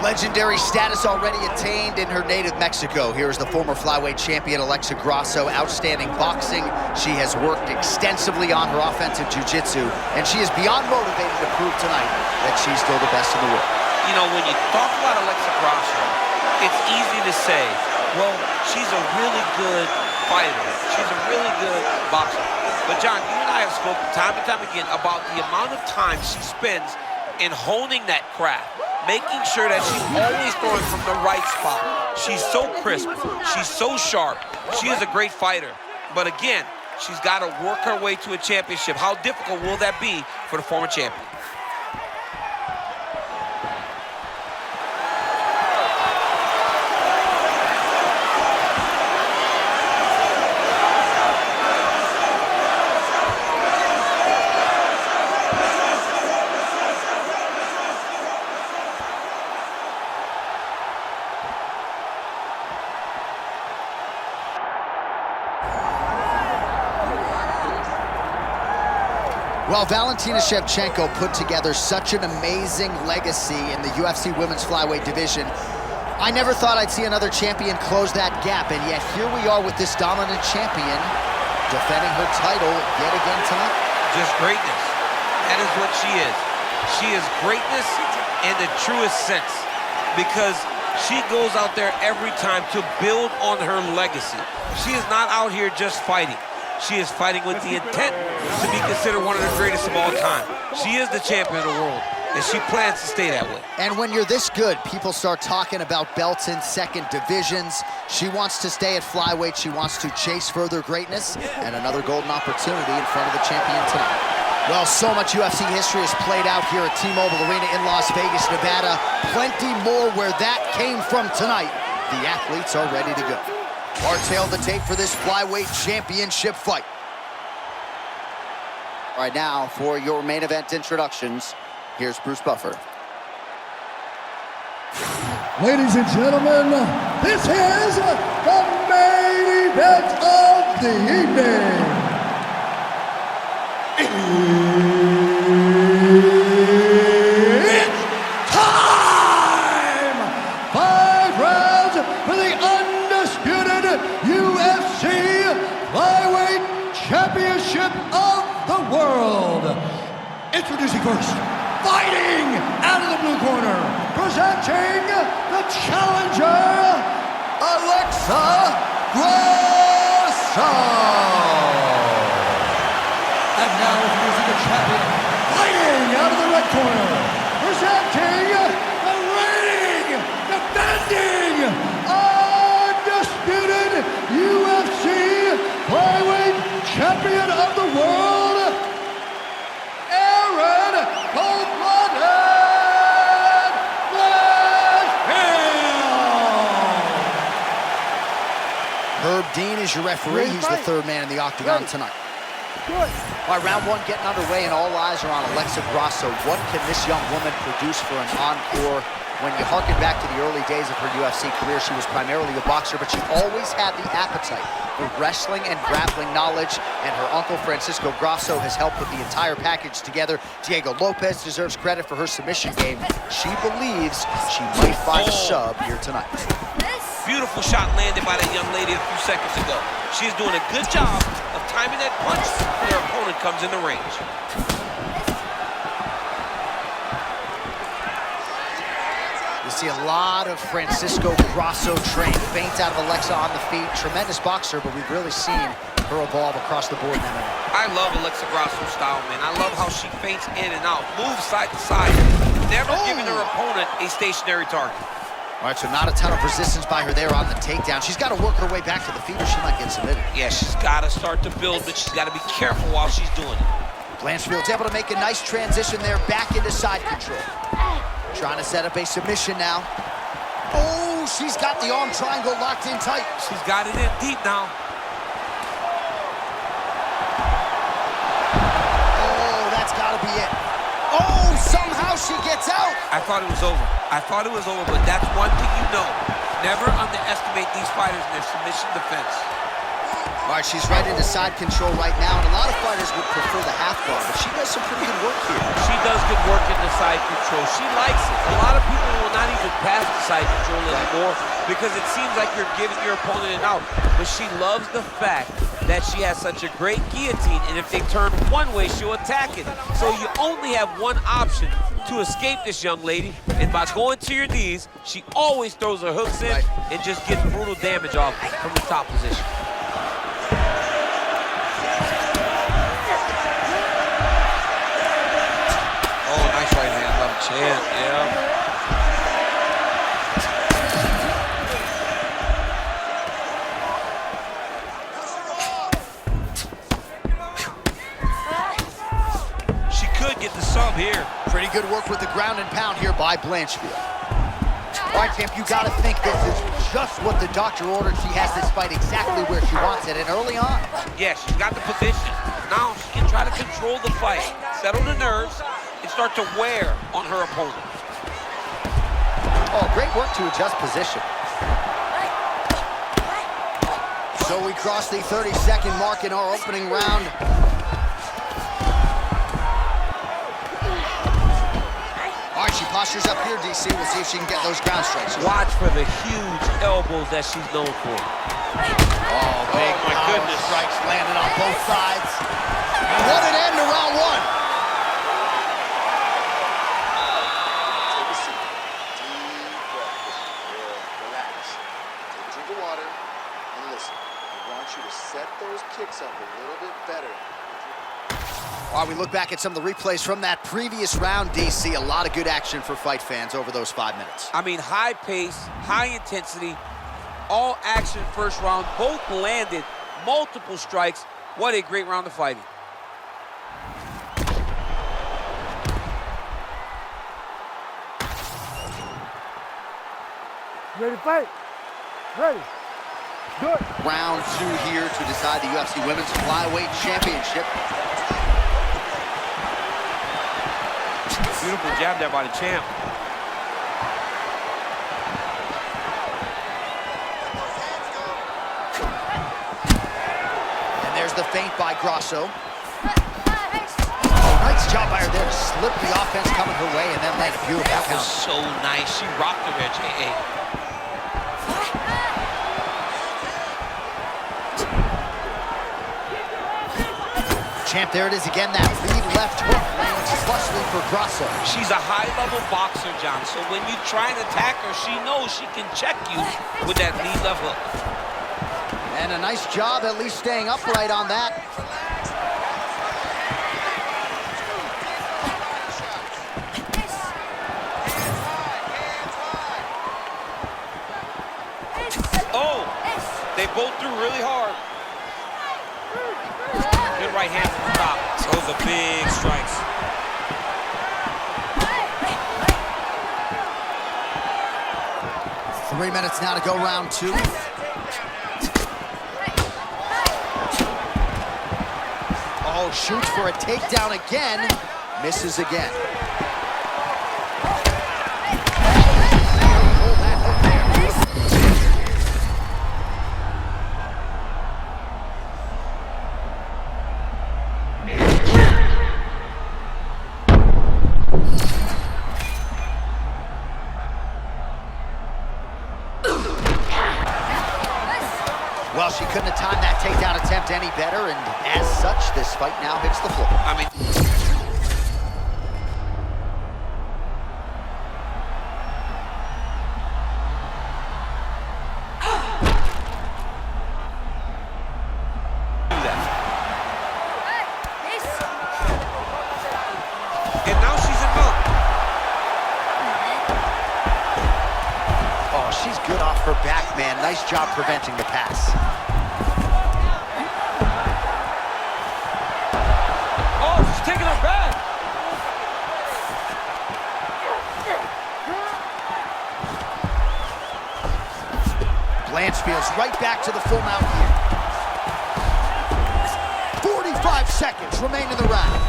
Legendary status already attained in her native Mexico. Here's the former flyweight champion, Alexa Grasso. Outstanding boxing. She has worked extensively on her offensive jiu-jitsu, and she is beyond motivated to prove tonight that she's still the best in the world. You know, when you talk about Alexa Grasso, it's easy to say, well, she's a really good fighter. She's a really good boxer. But John, you and I have spoken time and time again about the amount of time she spends in honing that craft, making sure that she's always throwing from the right spot. She's so crisp. She's so sharp. She is a great fighter. But again, she's got to work her way to a championship. How difficult will that be for the former champion? Well, Valentina Shevchenko put together such an amazing legacy in the UFC women's flyweight division. I never thought I'd see another champion close that gap, and yet here we are with this dominant champion defending her title yet again tonight. Just greatness. That is what she is. She is greatness in the truest sense, because she goes out there every time to build on her legacy. She is not out here just fighting. She is fighting with the intent to be considered one of the greatest of all time. She is the champion of the world, and she plans to stay that way. And when you're this good, people start talking about belts in second divisions. She wants to stay at flyweight. She wants to chase further greatness and another golden opportunity in front of the champion tonight. Well, so much UFC history has played out here at T-Mobile Arena in Las Vegas, Nevada. Plenty more where that came from tonight. The athletes are ready to go. Our tail the tape for this flyweight championship fight. Right now, for your main event introductions, here's Bruce Buffer. Ladies and gentlemen, this is the main event of the evening. It's time! 5 rounds for the undisputed UFC Flyweight Championship of the world. Introducing first, fighting out of the blue corner, presenting the challenger, Alexa Grasso. And now introducing the champion, fighting out of the red corner, presenting the reigning, defending, undisputed UFC Flyweight Champion of the world, Erin Blanchfield. Herb Dean is your referee. He's the third man in the octagon tonight. All right, round one getting underway, and all eyes are on Alexa Grasso. What can this young woman produce for an encore? When you harken back to the early days of her UFC career, she was primarily a boxer, but she always had the appetite for wrestling and grappling knowledge, and her uncle, Francisco Grasso, has helped put the entire package together. Diego Lopez deserves credit for her submission game. She believes she might find a sub here tonight. Beautiful shot landed by that young lady a few seconds ago. She's doing a good job of timing that punch when her opponent comes in the range. You see a lot of Francisco Grasso trained. Feint out of Alexa on the feet. Tremendous boxer, but we've really seen her evolve across the board in MMA. I love Alexa Grasso's style, man. I love how she feints in and out, moves side to side, never giving her opponent a stationary target. All right, so not a ton of resistance by her there on the takedown. She's got to work her way back to the feet or she might get submitted. Yeah, she's got to start to build, but she's got to be careful while she's doing it. Blanchfield's able to make a nice transition there back into side control. Trying to set up a submission now. Oh, she's got the arm triangle locked in tight. She's got it in deep now. Oh, that's got to be it. Oh, somehow she gets out. I thought it was over. I thought it was over, but that's one thing you know. Never underestimate these fighters in their submission defense. All right, she's right into side control right now, and a lot of fighters would prefer the half guard, but she does some pretty good work here. She does good work in the side control. She likes it. A lot of people will not even pass the side control anymore because it seems like you're giving your opponent an out. But she loves the fact that she has such a great guillotine, and if they turn one way, she'll attack it. So you only have one option to escape this young lady, and by going to your knees, she always throws her hooks in and just gets brutal damage off from the top position. Chant, yeah. She could get the sub here. Pretty good work with the ground and pound here by Blanchfield. All right, champ, you got to think this is just what the doctor ordered. She has this fight exactly where she wants it, and early on. Yeah, she's got the position. Now she can try to control the fight, settle the nerves, and start to wear on her opponent. Oh, great work to adjust position. So we cross the 30-second mark in our opening round. All right, she postures up here, DC. We'll see if she can get those ground strikes. Watch for the huge elbows that she's known for. Oh, big goodness. Strikes landing on both sides. What an end to round one. Set those kicks up a little bit better. While we look back at some of the replays from that previous round, DC, a lot of good action for fight fans over those 5 minutes. I mean, high pace, high intensity, all action first round. Both landed multiple strikes. What a great round of fighting. Ready to fight? Ready. Good. Round two here to decide the UFC Women's Flyweight Championship. Beautiful jab there by the champ. And there's the feint by Grasso. Oh, nice job by her there to slip the offense coming her way and then land a beautiful That counter. was so nice. She rocked her there, J.A. Champ, there it is again, that lead left hook lands flushly for Grasso. She's a high-level boxer, John, so when you try and attack her, she knows she can check you with that lead left hook. And a nice job at least staying upright on that. Oh, they both threw really hard. Good right hand from the top. Those are big strikes. Three minutes now to go, round two. Oh, shoots for a takedown again. Misses again. Well, she couldn't have timed that takedown attempt any better, and as such, this fight now hits the floor. I mean... And now she's in mode. Oh, she's good off her back, man. Nice job preventing the pass. Oh, she's taking her back. Blanchfield's right back to the full mount here. 45 seconds remain in the round.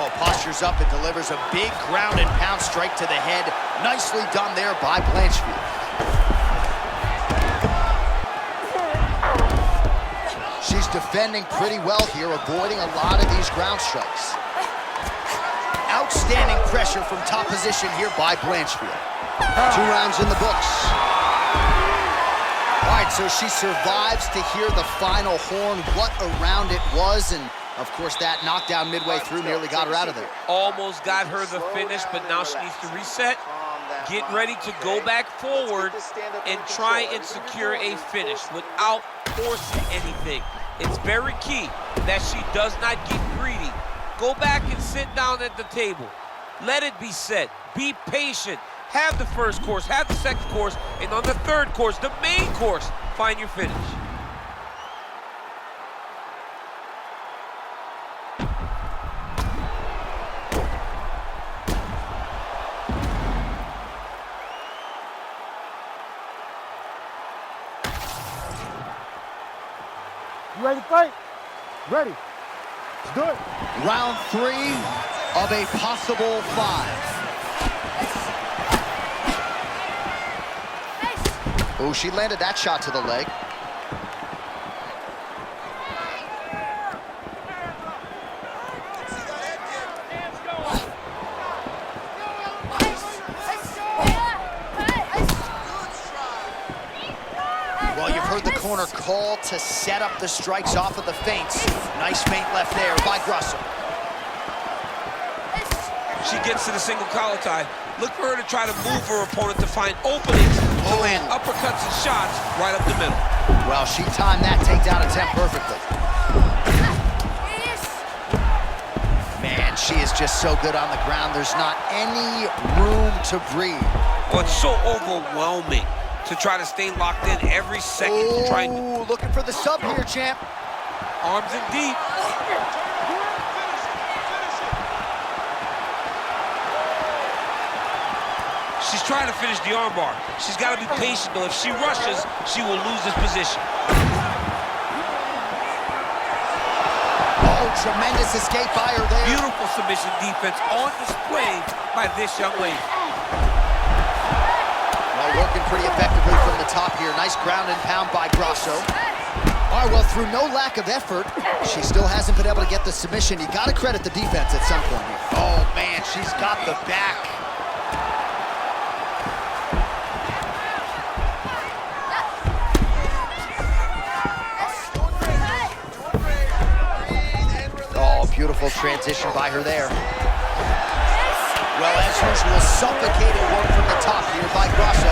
Oh, postures up and delivers a big ground and pound strike to the head. Nicely done there by Blanchfield. defending pretty well here, avoiding a lot of these ground strikes. Outstanding pressure from top position here by Blanchfield. 2 rounds in the books. All right, so she survives to hear the final horn. What a round it was, and of course that knockdown midway through nearly got her out of there. Almost got her the finish, but now she needs to reset, get ready to go back forward, and try and secure a finish without forcing anything. It's very key that she does not get greedy. Go back and sit down at the table. Let it be set. Be patient. Have the first course, have the second course, and on the third course, the main course, find your finish. You ready to fight? Ready. Let's do it. Round 3 of a possible 5. Oh, she landed that shot to the leg. Well, you've heard the corner call to set up the strikes off of the feints. Nice feint left there by Grasso. She gets to the single collar tie. Look for her to try to move her opponent to find openings to land uppercuts and shots right up the middle. Well, she timed that takedown attempt perfectly. Man, she is just so good on the ground. There's not any room to breathe. Well, it's so overwhelming to try to stay locked in every second. Oh, looking for the sub here, champ. Arms in deep. She's trying to finish the armbar. She's got to be patient, though. If she rushes, she will lose this position. Oh, tremendous escape by her there. Beautiful submission defense on display by this young lady. Well, working pretty effectively from the top here. Nice ground and pound by Grasso. All right, well, through no lack of effort, she still hasn't been able to get the submission. You got to credit the defense at some point here. Oh, man, she's got the back. Beautiful transition by her there. Well, as usual, suffocating work from the top here by Grasso.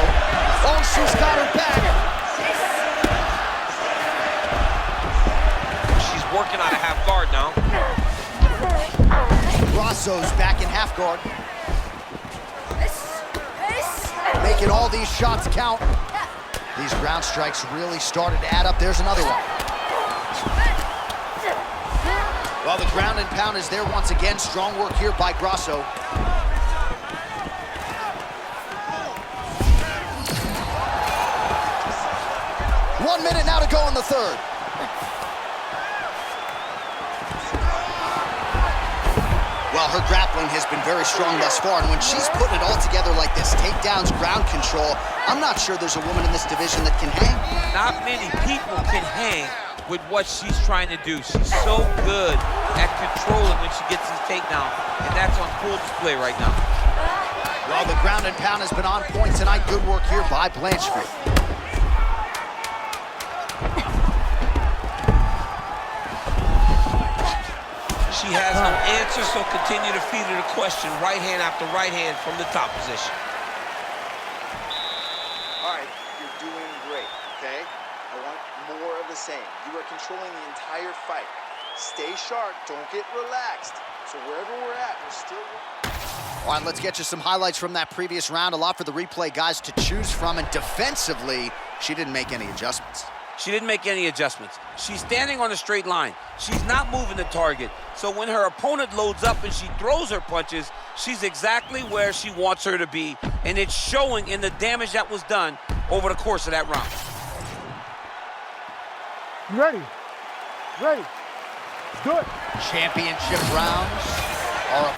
Oh, she's got her back. She's working on a half guard now. Grasso's back in half guard. Making all these shots count. These ground strikes really started to add up. There's another one. Well, the ground and pound is there once again. Strong work here by Grasso. 1 minute now to go in the third. Well, her grappling has been very strong thus far, and when she's putting it all together like this, takedowns, ground control, I'm not sure there's a woman in this division that can hang. Not many people can hang with what she's trying to do. She's so good at controlling when she gets these takedowns, and that's on full display right now. Well, the ground and pound has been on point tonight. Good work here by Blanchfield. She has no answer, so continue to feed her the question, right hand after right hand from the top position. All right, you're doing great, okay? I want more of the same. You are controlling the entire fight. Stay sharp, don't get relaxed. So wherever we're at, we're still... All right, let's get you some highlights from that previous round. A lot for the replay guys to choose from, and defensively, she didn't make any adjustments. She didn't make any adjustments. She's standing on a straight line. She's not moving the target. So when her opponent loads up and she throws her punches, she's exactly where she wants her to be, and it's showing in the damage that was done over the course of that round. You ready? Ready. Let's do it. Championship rounds are...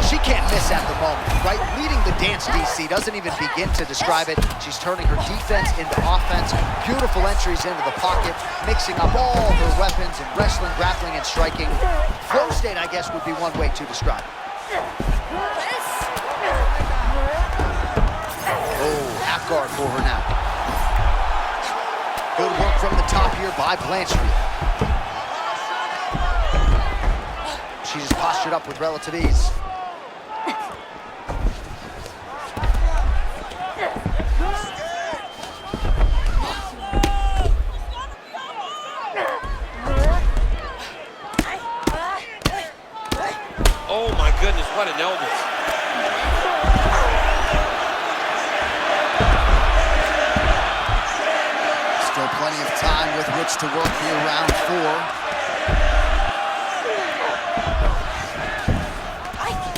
She can't miss at the moment, right? Leading the dance, DC, doesn't even begin to describe it. She's turning her defense into offense. Beautiful entries into the pocket, mixing up all her weapons in wrestling, grappling, and striking. Flow state, I guess, would be one way to describe it. Oh, half guard for her now. Good work from the top here by Blanchfield. She just postured up with relative ease. Oh my goodness, what an elbow. Still plenty of time with which to work here, round 4.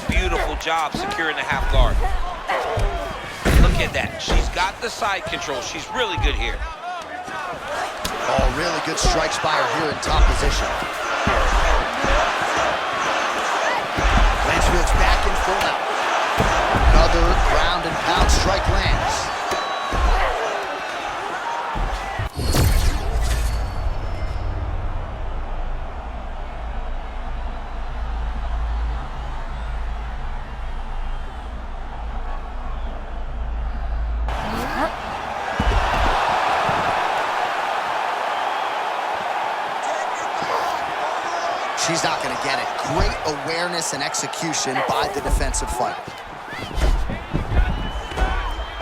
Beautiful job securing the half guard. Look at that. She's got the side control. She's really good here. Oh, really good strikes by her here in top position. Blanchfield's back in full out. Another ground and pound strike lands. She's not going to get it. Great awareness and execution by the defensive fighter.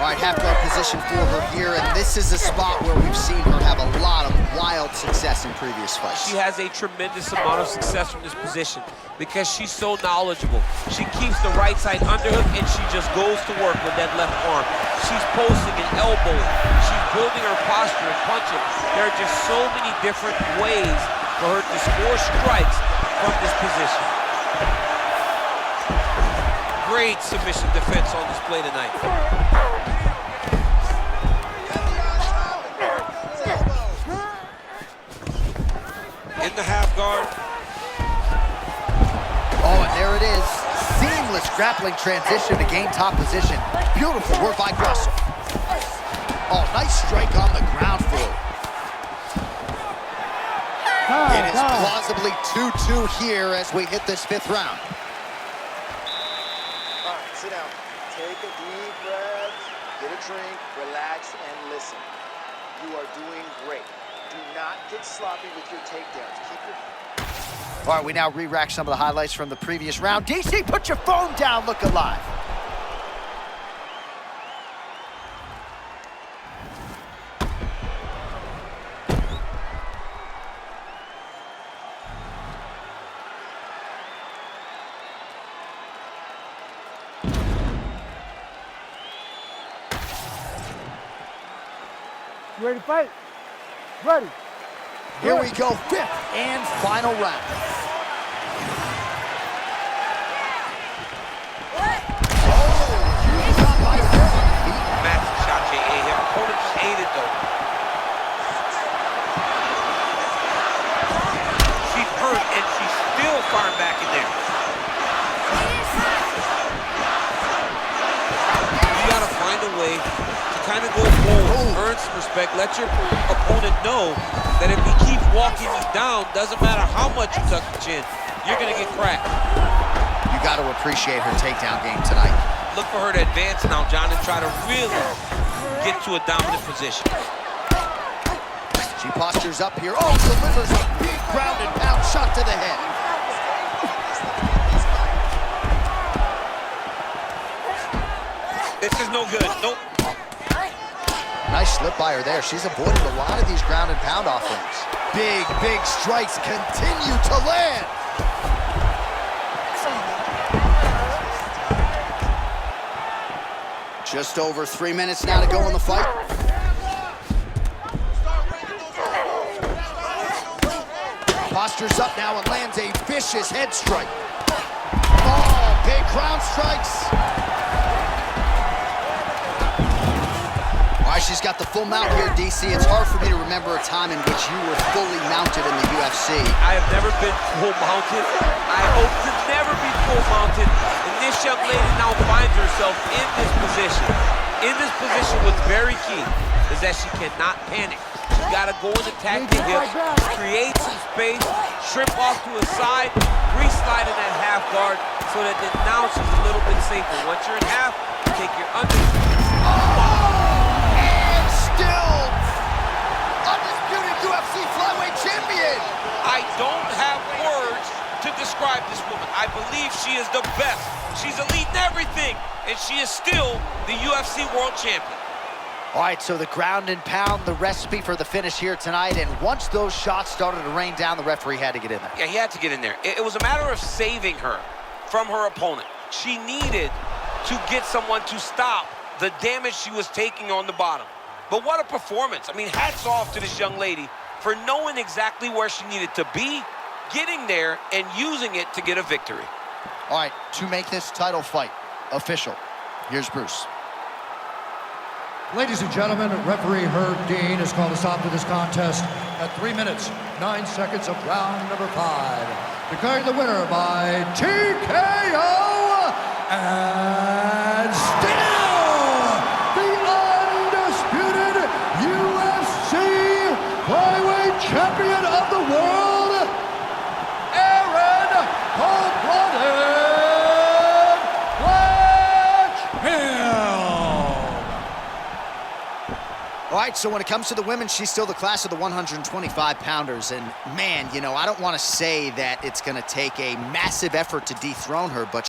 All right, half guard position for her here, and this is a spot where we've seen her have a lot of wild success in previous fights. She has a tremendous amount of success from this position because she's so knowledgeable. She keeps the right side underhook, and she just goes to work with that left arm. She's posting and elbowing. She's building her posture and punching. There are just so many different ways for her to score strikes from this position. Great submission defense on display tonight. In the half guard. Oh, and there it is. Seamless grappling transition to gain top position. Beautiful work by Grasso. Oh, nice strike on the ground for her. It is plausibly 2-2 here as we hit this 5th round. All right, sit down. Take a deep breath, get a drink, relax, and listen. You are doing great. Do not get sloppy with your takedowns. Keep your... All right, we now re-rack some of the highlights from the previous round. DC, put your phone down, look alive. You ready to fight? Ready. Here we go, 5th and final round. Massive shot, J.A. Her opponent just ate it, though. She's hurt, and she's still firing back in there. You gotta find a way to kind of go forward, earn some respect, let your opponent know that if he keeps walking you down, doesn't matter how much you tuck the chin, you're gonna get cracked. You got to appreciate her takedown game tonight. Look for her to advance now, John, and try to really get to a dominant position. She postures up here. Oh, delivers a big ground and pound shot to the head. This is no good. Nope. Nice slip by her there. She's avoided a lot of these ground and pound offerings. Big, big strikes continue to land. Just over 3 minutes now to go in the fight. Postures up now and lands a vicious head strike. Oh, big ground strikes. All All right, she's got the full mount here, DC. It's hard for me to remember a time in which you were fully mounted in the UFC. I have never been full mounted. I hope to never be full mounted. And this young lady now finds herself in this position. In this position, what's very key is that she cannot panic. She's got to go and attack the hips, create some space, shrimp off to a side, re-slide in that half guard so that then now she's a little bit safer. Once you're in half, you take your under. And still, undisputed UFC flyweight champion. I don't have words to describe this woman. I believe she is the best. She's elite in everything, and she is still the UFC world champion. All right, so the ground and pound, the recipe for the finish here tonight, and once those shots started to rain down, the referee had to get in there. Yeah, he had to get in there. It was a matter of saving her from her opponent. She needed to get someone to stop the damage she was taking on the bottom. But what a performance. I mean, hats off to this young lady for knowing exactly where she needed to be, getting there, and using it to get a victory. All right, to make this title fight official, here's Bruce. Ladies and gentlemen, referee Herb Dean has called a stop to this contest at 3 minutes, 9 seconds of round number 5. Declaring the winner by TKO and still the undisputed UFC flyweight champion of the world, Erin Blanchfield. All right, so when it comes to the women, she's still the class of the 125-pounders. And, man, you know, I don't want to say that it's going to take a massive effort to dethrone her, but